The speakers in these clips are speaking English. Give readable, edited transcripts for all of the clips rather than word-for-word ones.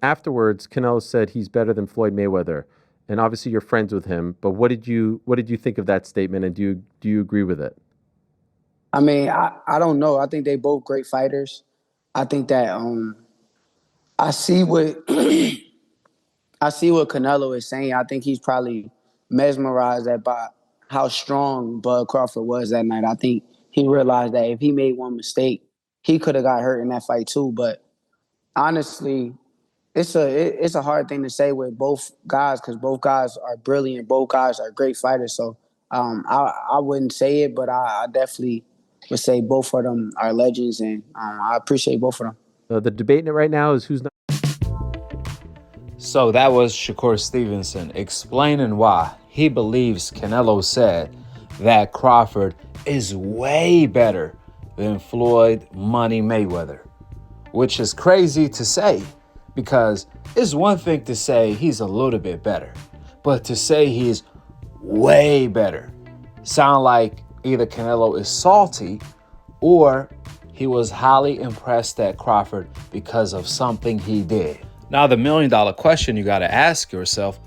Afterwards, Canelo said he's better than Floyd Mayweather, and obviously you're friends with him. But what did you think of that statement, and do you agree with it? I mean, I don't know. I think they both great fighters. I think that I see what I see what Canelo is saying. I think he's probably mesmerized at by how strong Bud Crawford was that night. I think he realized that if he made one mistake, he could have got hurt in that fight too. But honestly, it's a hard thing to say with both guys because both guys are brilliant. Both guys are great fighters. So I wouldn't say it, but I definitely would say both of them are legends, and I appreciate both of them. The debate in it right now is who's not. So that was Shakur Stevenson explaining why he believes Canelo said that Crawford is way better than Floyd Money Mayweather, which is crazy to say because it's one thing to say he's a little bit better, but to say he's way better sound like either Canelo is salty or he was highly impressed at Crawford because of something he did. Now, the $1,000,000 question you got to ask yourself,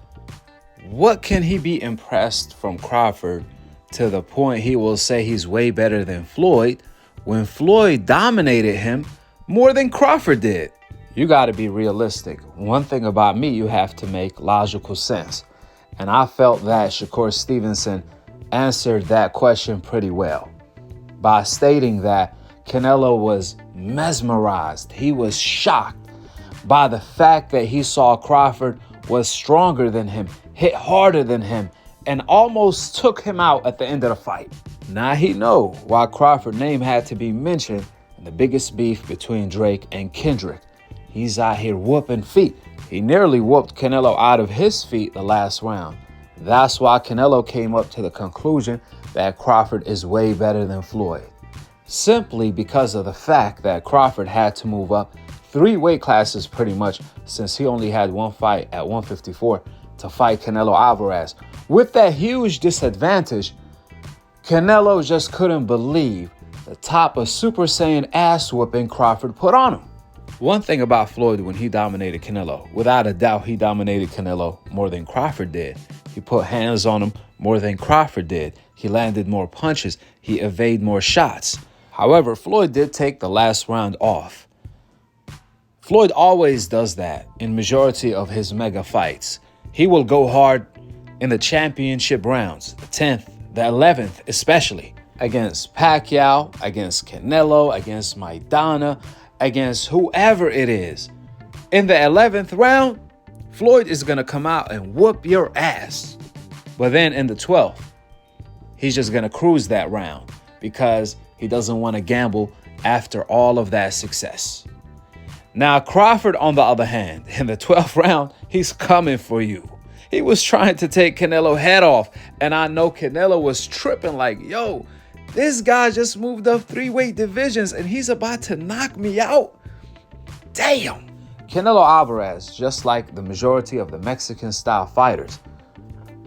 what can he be impressed from Crawford to the point he will say he's way better than Floyd when Floyd dominated him more than Crawford did? You got to be realistic. One thing about me, you have to make logical sense. And I felt that Shakur Stevenson answered that question pretty well by stating that Canelo was mesmerized. He was shocked by the fact that he saw Crawford was stronger than him, hit harder than him, and almost took him out at the end of the fight. Now he know why Crawford's name had to be mentioned in the biggest beef between Drake and Kendrick. He's out here whooping feet. He nearly whooped Canelo out of his feet the last round. That's why Canelo came up to the conclusion that Crawford is way better than Floyd. Simply because of the fact that Crawford had to move up 3 weight classes pretty much since he only had one fight at 154 to fight Canelo Alvarez. With that huge disadvantage, Canelo just couldn't believe the type of Super Saiyan ass whooping Crawford put on him. One thing about Floyd when he dominated Canelo, without a doubt he dominated Canelo more than Crawford did. He put hands on him more than Crawford did. He landed more punches. He evaded more shots. However, Floyd did take the last round off. Floyd always does that in majority of his mega fights. He will go hard in the championship rounds, the 10th, the 11th especially, against Pacquiao, against Canelo, against Maidana, against whoever it is. In the 11th round, Floyd is going to come out and whoop your ass. But then in the 12th, he's just going to cruise that round because he doesn't want to gamble after all of that success. Now, Crawford, on the other hand, in the 12th round, he's coming for you. He was trying to take Canelo's head off, and I know Canelo was tripping like, yo, this guy just moved up 3 weight divisions, and he's about to knock me out. Damn. Canelo Alvarez, just like the majority of the Mexican-style fighters,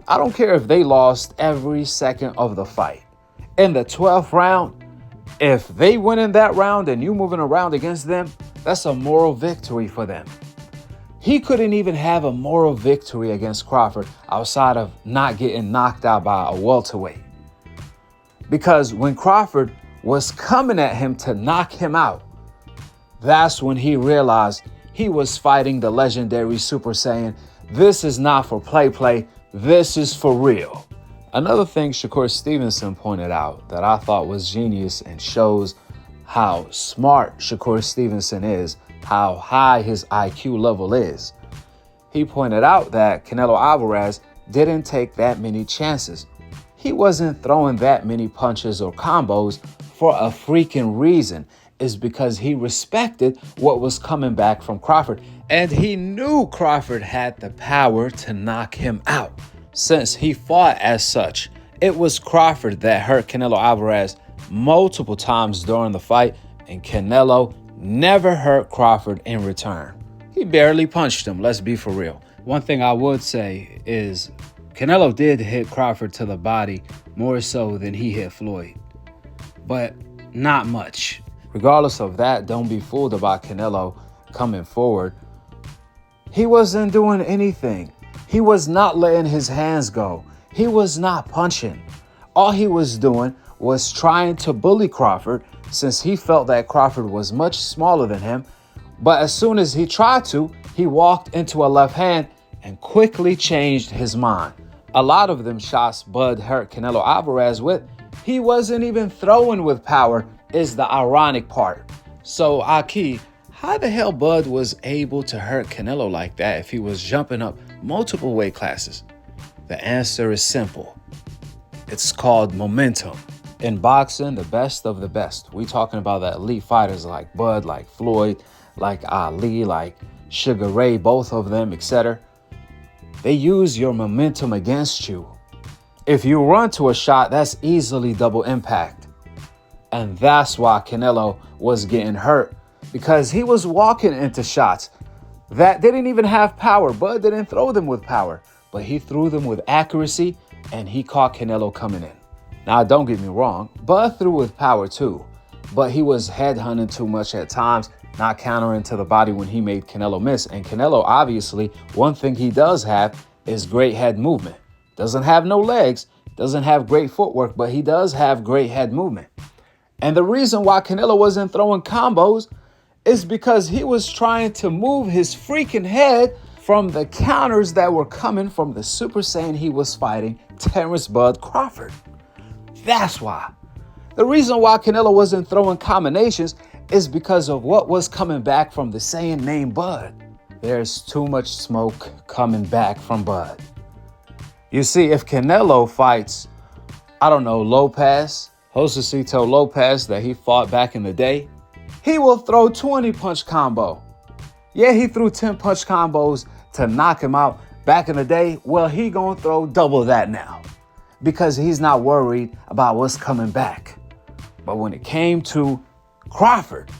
I don't care if they lost every second of the fight. In the 12th round, if they win in that round and you moving around against them, that's a moral victory for them. He couldn't even have a moral victory against Crawford outside of not getting knocked out by a welterweight. Because when Crawford was coming at him to knock him out, that's when he realized he was fighting the legendary Super Saiyan. This is not for play, this is for real. Another thing Shakur Stevenson pointed out that I thought was genius and shows how smart Shakur Stevenson is, how high his IQ level is. He pointed out that Canelo Alvarez didn't take that many chances. He wasn't throwing that many punches or combos for a freaking reason. It's because he respected what was coming back from Crawford, and he knew Crawford had the power to knock him out. Since he fought as such, it was Crawford that hurt Canelo Alvarez multiple times during the fight, and Canelo never hurt Crawford in return. He barely punched him, let's be for real. One thing I would say is Canelo did hit Crawford to the body more so than he hit Floyd, but not much. Regardless of that, don't be fooled about Canelo coming forward. He wasn't doing anything. He was not letting his hands go. He was not punching. All he was doing was trying to bully Crawford since he felt that Crawford was much smaller than him. But as soon as he tried to, he walked into a left hand and quickly changed his mind. A lot of them shots Bud hurt Canelo Alvarez with, he wasn't even throwing with power, is the ironic part. So, Akhi, how the hell Bud was able to hurt Canelo like that if he was jumping up multiple weight classes? The answer is simple. It's called momentum. In boxing, the best of the best. We talking about the elite fighters like Bud, like Floyd, like Ali, like Sugar Ray, both of them, etc. They use your momentum against you. If you run to a shot, that's easily double impact. And that's why Canelo was getting hurt, because he was walking into shots that didn't even have power. Bud didn't throw them with power, but he threw them with accuracy, and he caught Canelo coming in. Now, don't get me wrong, Bud threw with power too, but he was headhunting too much at times, not countering to the body when he made Canelo miss. And Canelo, obviously, one thing he does have is great head movement. Doesn't have no legs, doesn't have great footwork, but he does have great head movement. And the reason why Canelo wasn't throwing combos is because he was trying to move his freaking head from the counters that were coming from the Super Saiyan he was fighting, Terrence Bud Crawford. That's why. The reason why Canelo wasn't throwing combinations is because of what was coming back from the Saiyan named Bud. There's too much smoke coming back from Bud. You see, if Canelo fights, I don't know, Lopez, Josecito Lopez that he fought back in the day, he will throw 20 punch combo. Yeah, he threw 10 punch combos to knock him out back in the day. Well, he gonna throw double that now because he's not worried about what's coming back. But when it came to Crawford,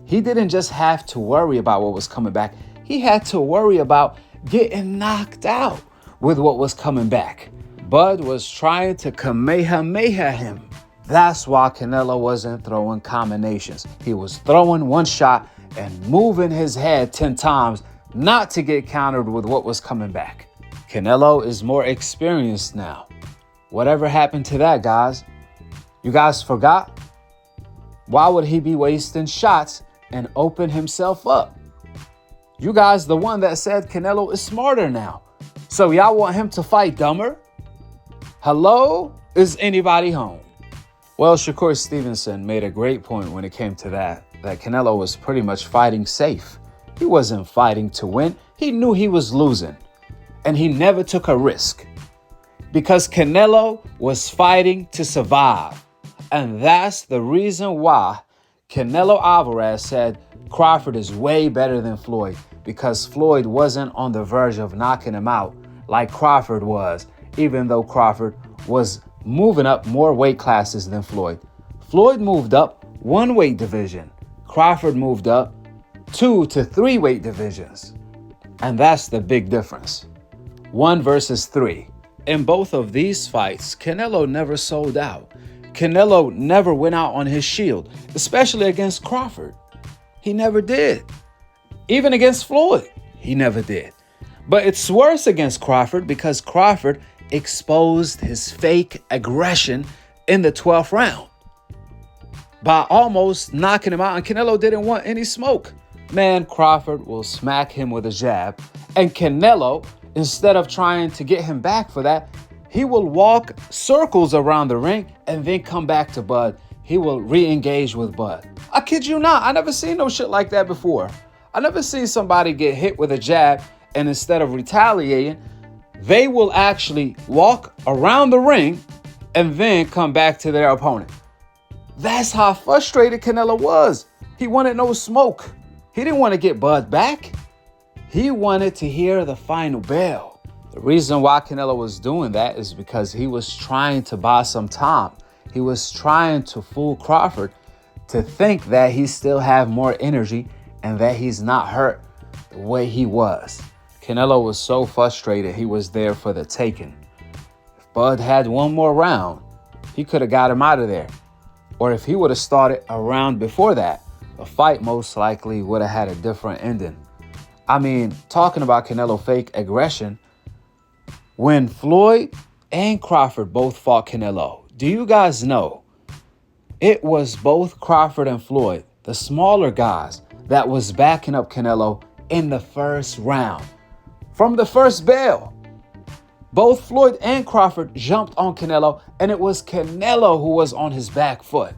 he didn't just have to worry about what was coming back. He had to worry about getting knocked out with what was coming back. Bud was trying to Kamehameha him. That's why Canelo wasn't throwing combinations. He was throwing one shot and moving his head 10 times not to get countered with what was coming back. Canelo is more experienced now. Whatever happened to that, guys? You guys forgot? Why would he be wasting shots and open himself up? You guys, the one that said Canelo is smarter now. So y'all want him to fight dumber? Hello? Is anybody home? Well, Shakur Stevenson made a great point when it came to that Canelo was pretty much fighting safe. He wasn't fighting to win. He knew he was losing. And he never took a risk. Because Canelo was fighting to survive. And that's the reason why Canelo Alvarez said Crawford is way better than Floyd. Because Floyd wasn't on the verge of knocking him out like Crawford was, even though Crawford was moving up more weight classes than Floyd. Floyd moved up one weight division. Crawford moved up 2 to 3 weight divisions. And that's the big difference. 1 versus 3. In both of these fights, Canelo never sold out. Canelo never went out on his shield, especially against Crawford. He never did. Even against Floyd, he never did. But it's worse against Crawford because Crawford exposed his fake aggression in the 12th round by almost knocking him out, and Canelo didn't want any smoke. Man, Crawford will smack him with a jab, and Canelo, instead of trying to get him back for that, he will walk circles around the ring and then come back to Bud. He will re-engage with Bud. I kid you not, I never seen no shit like that before. I never seen somebody get hit with a jab and instead of retaliating, they will actually walk around the ring and then come back to their opponent. That's how frustrated Canelo was. He wanted no smoke. He didn't want to get Bud back. He wanted to hear the final bell. The reason why Canelo was doing that is because he was trying to buy some time. He was trying to fool Crawford to think that he still have more energy and that he's not hurt the way he was. Canelo was so frustrated he was there for the taking. If Bud had one more round, he could have got him out of there. Or if he would have started a round before that, the fight most likely would have had a different ending. I mean, talking about Canelo fake aggression, when Floyd and Crawford both fought Canelo, do you guys know it was both Crawford and Floyd, the smaller guys, that was backing up Canelo in the first round? From the first bell, both Floyd and Crawford jumped on Canelo, and it was Canelo who was on his back foot.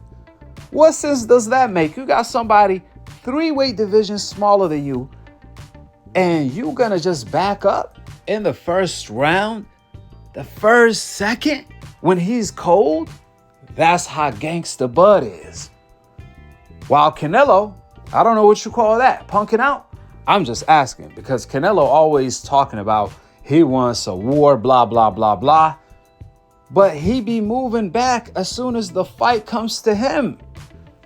What sense does that make? You got somebody 3 weight divisions smaller than you, and you gonna just back up in the first round, the first second, when he's cold? That's how gangsta Bud is. While Canelo, I don't know what you call that, punking out? I'm just asking, because Canelo always talking about he wants a war, blah, blah, blah, blah. But he be moving back as soon as the fight comes to him.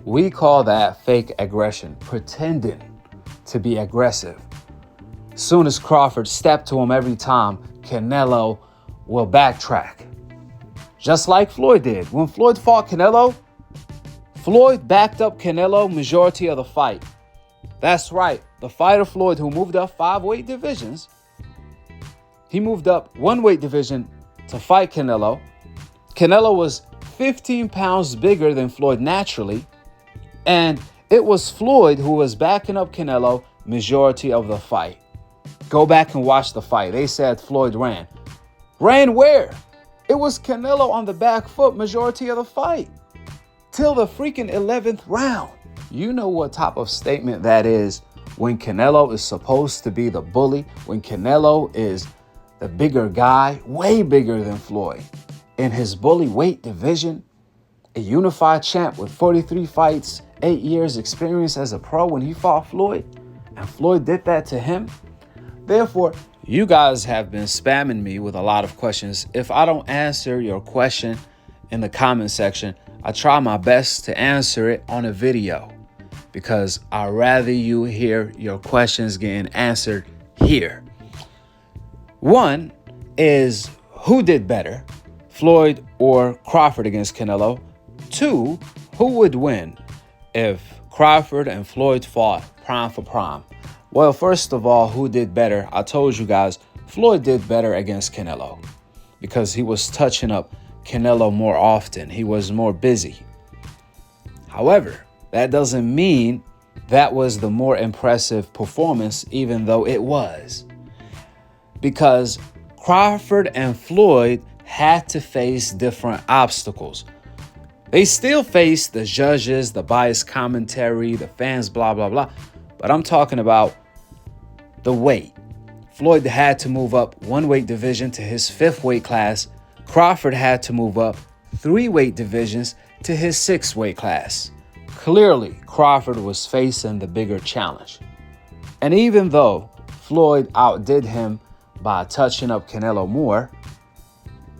We call that fake aggression, pretending to be aggressive. Soon as Crawford stepped to him every time, Canelo will backtrack. Just like Floyd did. When Floyd fought Canelo, Floyd backed up Canelo majority of the fight. That's right, the fighter Floyd, who moved up 5 weight divisions, he moved up 1 weight division to fight Canelo. Canelo was 15 pounds bigger than Floyd naturally, and it was Floyd who was backing up Canelo majority of the fight. Go back and watch the fight. They said Floyd ran. Ran where? It was Canelo on the back foot majority of the fight. Till the freaking 11th round. You know what type of statement that is when Canelo is supposed to be the bully, when Canelo is the bigger guy, way bigger than Floyd. In his bully weight division, a unified champ with 43 fights, 8 years experience as a pro when he fought Floyd, and Floyd did that to him. Therefore, you guys have been spamming me with a lot of questions. If I don't answer your question in the comment section, I try my best to answer it on a video, because I'd rather you hear your questions getting answered here. One is, who did better, Floyd or Crawford against Canelo? 2, who would win if Crawford and Floyd fought prime for prime? Well, first of all, who did better? I told you guys, Floyd did better against Canelo because he was touching up Canelo more often. He was more busy. However, that doesn't mean that was the more impressive performance, even though it was. Because Crawford and Floyd had to face different obstacles. They still faced the judges, the biased commentary, the fans, blah, blah, blah. But I'm talking about the weight. Floyd had to move up 1 weight division to his 5th weight class. Crawford had to move up 3 weight divisions to his 6th weight class. Clearly, Crawford was facing the bigger challenge. And even though Floyd outdid him by touching up Canelo more,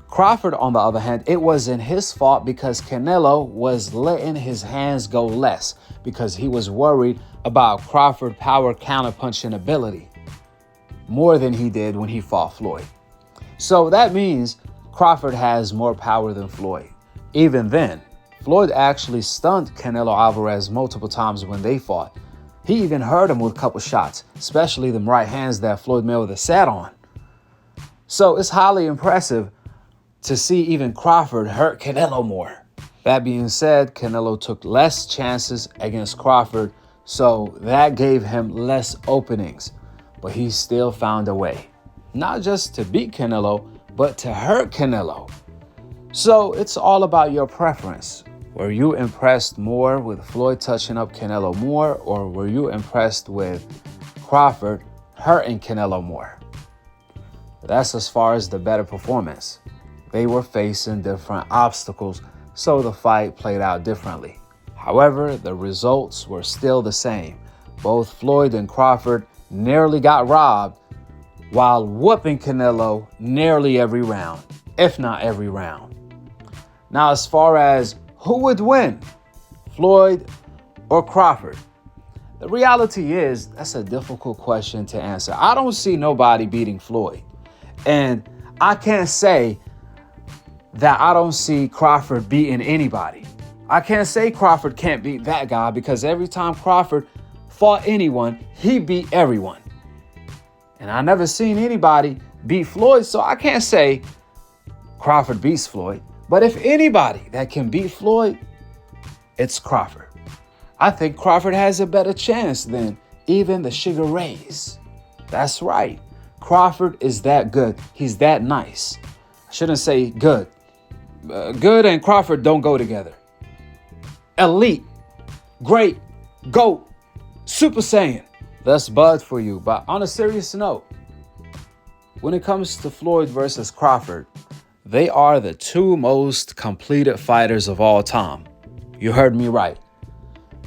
Crawford, on the other hand, it wasn't his fault because Canelo was letting his hands go less because he was worried about Crawford power counterpunching ability more than he did when he fought Floyd. So that means Crawford has more power than Floyd. Even then, Floyd actually stunned Canelo Alvarez multiple times when they fought. He even hurt him with a couple shots, especially them right hands that Floyd Mayweather sat on. So it's highly impressive to see even Crawford hurt Canelo more. That being said, Canelo took less chances against Crawford, so that gave him less openings. But he still found a way, not just to beat Canelo, but to hurt Canelo. So it's all about your preference. Were you impressed more with Floyd touching up Canelo more, or were you impressed with Crawford hurting Canelo more? That's as far as the better performance. They were facing different obstacles, so the fight played out differently. However, the results were still the same. Both Floyd and Crawford nearly got robbed while whooping Canelo nearly every round, if not every round. Now, as far as who would win, Floyd or Crawford? The reality is, that's a difficult question to answer. I don't see nobody beating Floyd. And I can't say that I don't see Crawford beating anybody. I can't say Crawford can't beat that guy because every time Crawford fought anyone, he beat everyone. And I never seen anybody beat Floyd, so I can't say Crawford beats Floyd. But if anybody that can beat Floyd, it's Crawford. I think Crawford has a better chance than even the Sugar Rays. That's right. Crawford is that good. He's that nice. I shouldn't say good. Good and Crawford don't go together. Elite, great, GOAT, Super Saiyan. That's Bud for you. But on a serious note, when it comes to Floyd versus Crawford, they are the two most completed fighters of all time. You heard me right.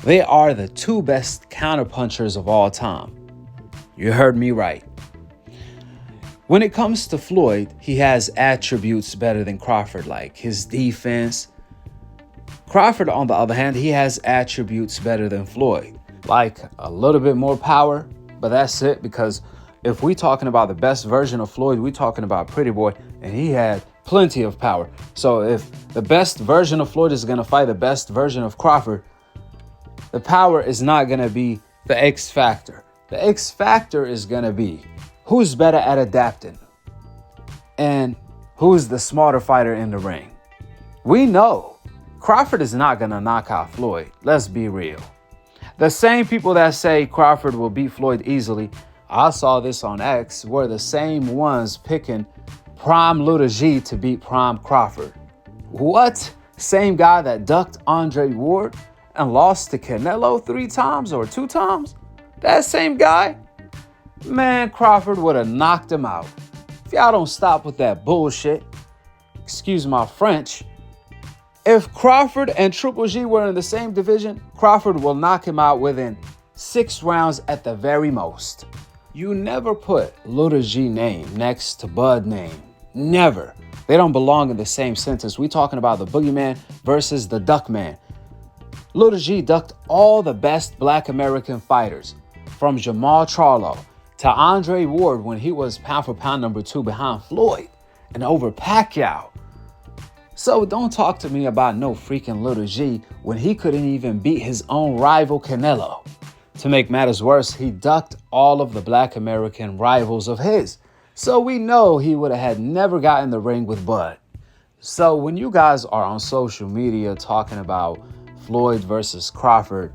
They are the two best counterpunchers of all time. You heard me right. When it comes to Floyd, he has attributes better than Crawford, like his defense. Crawford, on the other hand, he has attributes better than Floyd, like a little bit more power, but that's it, because if we talking about the best version of Floyd, we talking about Pretty Boy, and he had plenty of power. So if the best version of Floyd is going to fight the best version of Crawford, the power is not going to be the X factor. The X factor is going to be who's better at adapting and who's the smarter fighter in the ring. We know Crawford is not going to knock out Floyd. Let's be real. The same people that say Crawford will beat Floyd easily, I saw this on X, were the same ones picking Prime Luda G to beat Prime Crawford. What? Same guy that ducked Andre Ward and lost to Canelo 3 times or 2 times? That same guy? Man, Crawford would have knocked him out. If y'all don't stop with that bullshit, excuse my French, if Crawford and Triple G were in the same division, Crawford will knock him out within 6 rounds at the very most. You never put Luda G name next to Bud name. Never. They don't belong in the same sentence. We talking about the Boogeyman versus the Duckman. Luda G ducked all the best Black American fighters, from Jamal Charlo to Andre Ward when he was pound for pound number 2 behind Floyd and over Pacquiao. So don't talk to me about no freaking Luda G when he couldn't even beat his own rival Canelo. To make matters worse, he ducked all of the Black American rivals of his. So we know he would have had never got in the ring with Bud. So when you guys are on social media talking about Floyd versus Crawford,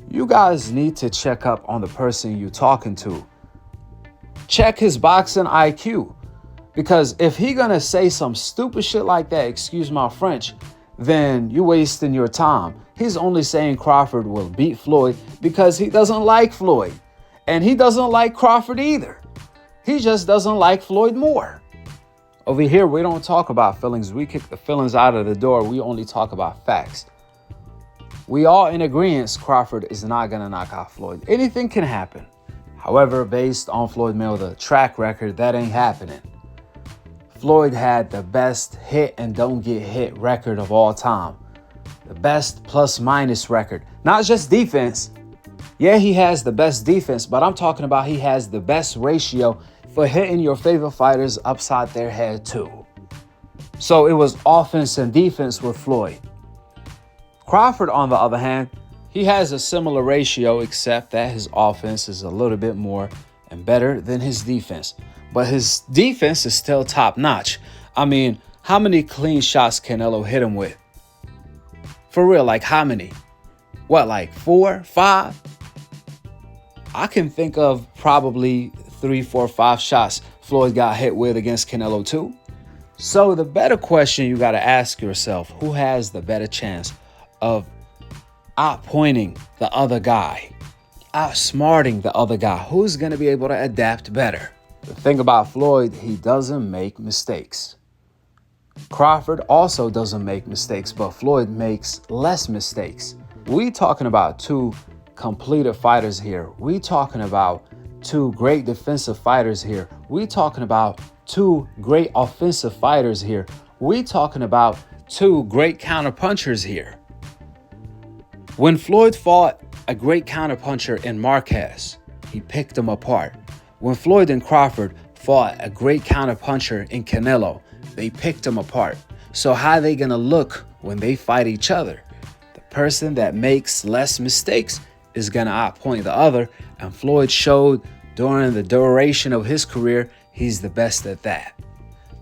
you guys need to check up on the person you're talking to. Check his boxing IQ. Because if he gonna say some stupid shit like that, excuse my French, then you're wasting your time. He's only saying Crawford will beat Floyd because he doesn't like Floyd. And he doesn't like Crawford either. He just doesn't like Floyd more. Over here, we don't talk about feelings. We kick the feelings out of the door. We only talk about facts. We all in agreement Crawford is not going to knock out Floyd. Anything can happen. However, based on Floyd Mayweather's track record, that ain't happening. Floyd had the best hit and don't get hit record of all time. The best plus-minus record. Not just defense. Yeah, he has the best defense, but I'm talking about he has the best ratio for hitting your favorite fighters upside their head too. So it was offense and defense with Floyd. Crawford, on the other hand, he has a similar ratio, except that his offense is a little bit more and better than his defense. But his defense is still top-notch. I mean, how many clean shots Canelo hit him with? For real, like how many? What, like 4, 5? I can think of probably 3, 4, 5 shots Floyd got hit with against Canelo too. So the better question you got to ask yourself, who has the better chance of outpointing the other guy, outsmarting the other guy? Who's going to be able to adapt better? The thing about Floyd, he doesn't make mistakes. Crawford also doesn't make mistakes, but Floyd makes less mistakes. We talking about two completed fighters here. We talking about two great defensive fighters here. We talking about two great offensive fighters here. We talking about two great counterpunchers here. When Floyd fought a great counterpuncher in Marquez, he picked him apart. When Floyd and Crawford fought a great counterpuncher in Canelo, they picked him apart. So how are they going to look when they fight each other? The person that makes less mistakes is going to outpoint the other. And Floyd showed during the duration of his career, he's the best at that.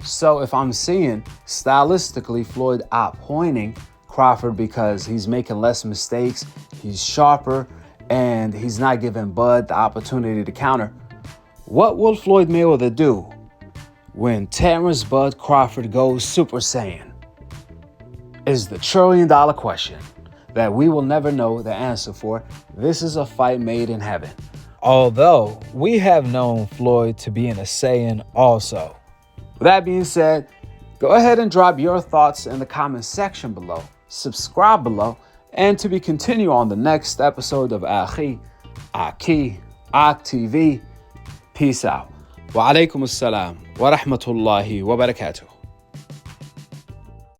So if I'm seeing stylistically Floyd outpointing Crawford because he's making less mistakes, he's sharper, and he's not giving Bud the opportunity to counter, what will Floyd Mayweather do when Terrence Bud Crawford goes Super Saiyan? Is the $1 trillion question that we will never know the answer for. This is a fight made in heaven. Although we have known Floyd to be in a Saiyan also. With that being said, go ahead and drop your thoughts in the comment section below. Subscribe below, and to be continued on the next episode of Akhi, Akhi TV. Peace out. Wa alaikum assalam wa rahmatullahi wa barakatuh.